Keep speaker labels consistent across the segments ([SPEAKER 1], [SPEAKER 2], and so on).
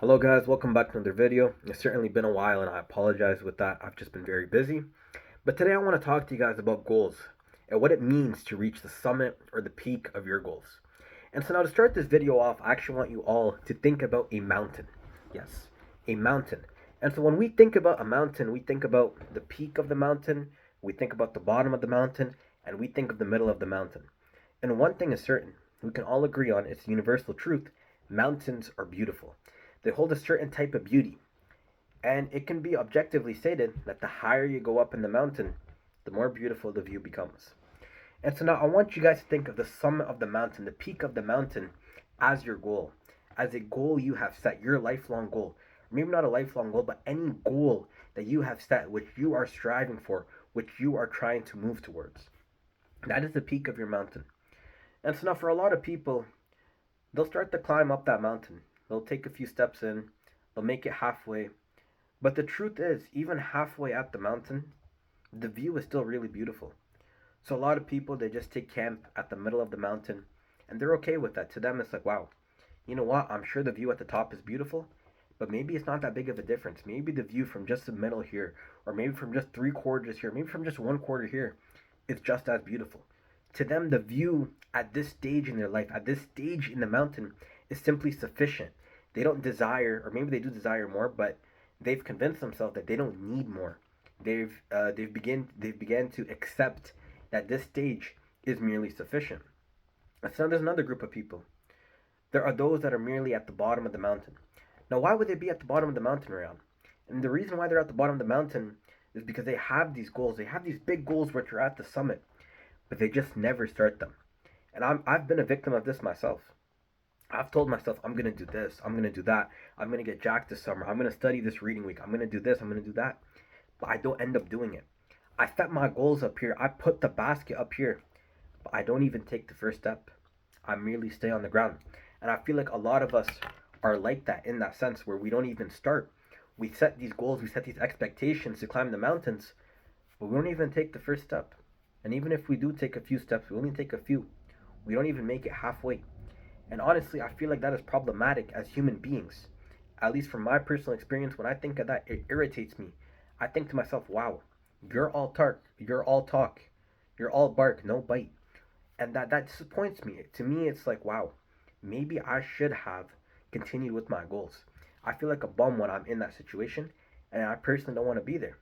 [SPEAKER 1] Hello guys, welcome back to another video. It's certainly been a while and I apologize with that. I've just been very busy. But today I want to talk to you guys about goals and what it means to reach the summit or the peak of your goals. And so now to start this video off, I actually want you all to think about a mountain. Yes, a mountain. And so when we think about a mountain, we think about the peak of the mountain, we think about the bottom of the mountain, and we think of the middle of the mountain. And one thing is certain, we can all agree on it's universal truth, mountains are beautiful. They hold a certain type of beauty, and it can be objectively stated that the higher you go up in the mountain, the more beautiful the view becomes. And so now I want you guys to think of the summit of the mountain, the peak of the mountain, as your goal, as a goal you have set, your lifelong goal. Or maybe not a lifelong goal, but any goal that you have set, which you are striving for, which you are trying to move towards. That is the peak of your mountain. And so now for a lot of people, they'll start to climb up that mountain. They'll take a few steps in, they'll make it halfway. But the truth is, even halfway up the mountain, the view is still really beautiful. So a lot of people, they just take camp at the middle of the mountain and they're okay with that. To them, it's like, wow, you know what? I'm sure the view at the top is beautiful, but maybe it's not that big of a difference. Maybe the view from just the middle here, or maybe from just three quarters here, maybe from just one quarter here, is just as beautiful. To them, the view at this stage in their life, at this stage in the mountain, is simply sufficient. They don't desire, or maybe they do desire more, but they've convinced themselves that they don't need more. They've began to accept that this stage is merely sufficient. So there's another group of people. There are those that are merely at the bottom of the mountain. Now, why would they be at the bottom of the mountain, Rayan? And the reason why they're at the bottom of the mountain is because they have these goals. They have these big goals which are at the summit, but they just never start them. And I've been a victim of this myself. I've told myself I'm gonna do this, I'm gonna do that, I'm gonna get jacked this summer, I'm gonna study this reading week, I'm gonna do this, I'm gonna do that, but I don't end up doing it. I set my goals up here, I put the basket up here, but I don't even take the first step. I merely stay on the ground. And I feel like a lot of us are like that in that sense where we don't even start. We set these goals, we set these expectations to climb the mountains, but we don't even take the first step. And even if we do take a few steps, we only take a few. We don't even make it halfway. And honestly, I feel like that is problematic as human beings. At least from my personal experience, when I think of that, it irritates me. I think to myself, wow, you're all bark, no bite. And that disappoints me. To me, it's like, wow, maybe I should have continued with my goals. I feel like a bum when I'm in that situation, and I personally don't want to be there.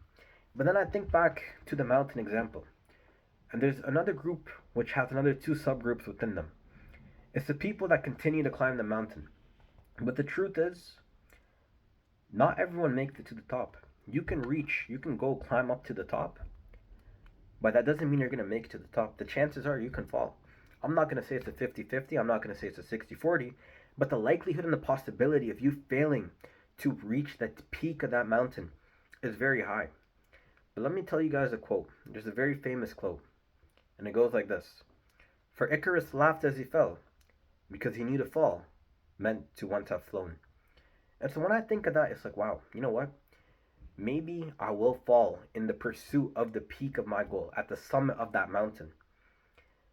[SPEAKER 1] But then I think back to the mountain example, and there's another group which has another two subgroups within them. It's the people that continue to climb the mountain. But the truth is, not everyone makes it to the top. You can go climb up to the top, but that doesn't mean you're going to make it to the top. The chances are you can fall. I'm not going to say it's a 50-50. I'm not going to say it's a 60-40, but the likelihood and the possibility of you failing to reach that peak of that mountain is very high. But let me tell you guys a quote. There's a very famous quote, and it goes like this: For Icarus laughed as he fell, because he knew to fall meant to once have flown. And so when I think of that, it's like, wow, you know what? Maybe I will fall in the pursuit of the peak of my goal, at the summit of that mountain.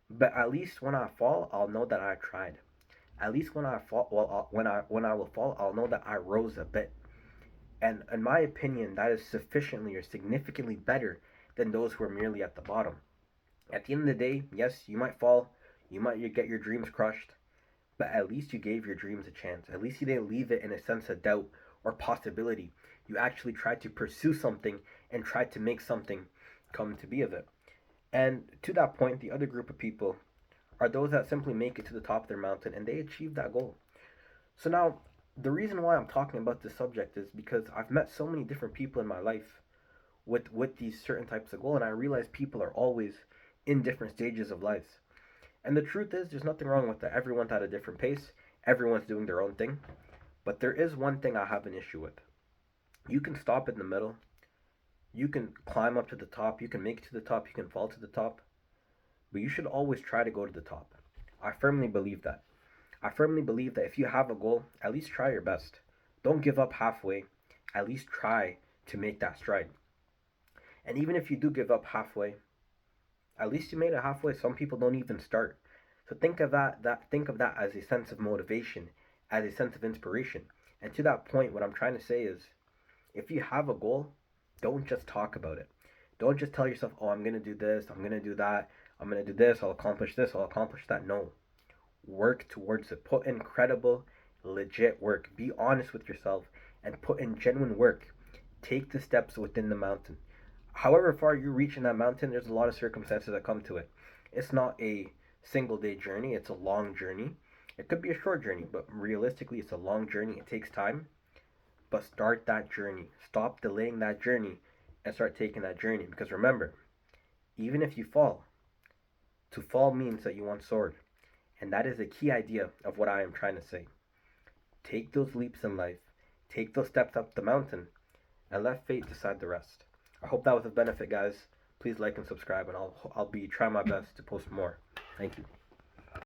[SPEAKER 1] But at least when I fall, I'll know that I tried. At least when I fall, well, when I will fall, I'll know that I rose a bit. And in my opinion, that is sufficiently or significantly better than those who are merely at the bottom. At the end of the day, yes, you might fall, you might get your dreams crushed, but at least you gave your dreams a chance. At least you didn't leave it in a sense of doubt or possibility. You actually tried to pursue something and tried to make something come to be of it. And to that point, the other group of people are those that simply make it to the top of their mountain and they achieve that goal. So now, the reason why I'm talking about this subject is because I've met so many different people in my life with these certain types of goal, and I realize people are always in different stages of life. And the truth is, there's nothing wrong with that. Everyone's at a different pace. Everyone's doing their own thing. But there is one thing I have an issue with. You can stop in the middle. You can climb up to the top. You can make it to the top. You can fall to the top. But you should always try to go to the top. I firmly believe that. I firmly believe that if you have a goal, at least try your best. Don't give up halfway. At least try to make that stride. And even if you do give up halfway, at least you made it halfway. Some people don't even start. So think of that as a sense of motivation, as a sense of inspiration. And to that point, what I'm trying to say is, if you have a goal, don't just talk about it. Don't just tell yourself, oh, I'm going to do this, I'm going to do that, I'm going to do this, I'll accomplish this, I'll accomplish that. No. Work towards it. Put in credible, legit work. Be honest with yourself and put in genuine work. Take the steps within the mountain. However far you reach in that mountain, there's a lot of circumstances that come to it. It's not a single day journey, it's a long journey. It could be a short journey, but realistically, it's a long journey. It takes time, but start that journey. Stop delaying that journey and start taking that journey. Because remember, even if you fall, to fall means that you once soared. And that is a key idea of what I am trying to say. Take those leaps in life, take those steps up the mountain, and let fate decide the rest. I hope that was of benefit, guys. Please like and subscribe, and I'll be trying my best to post more. Thank you.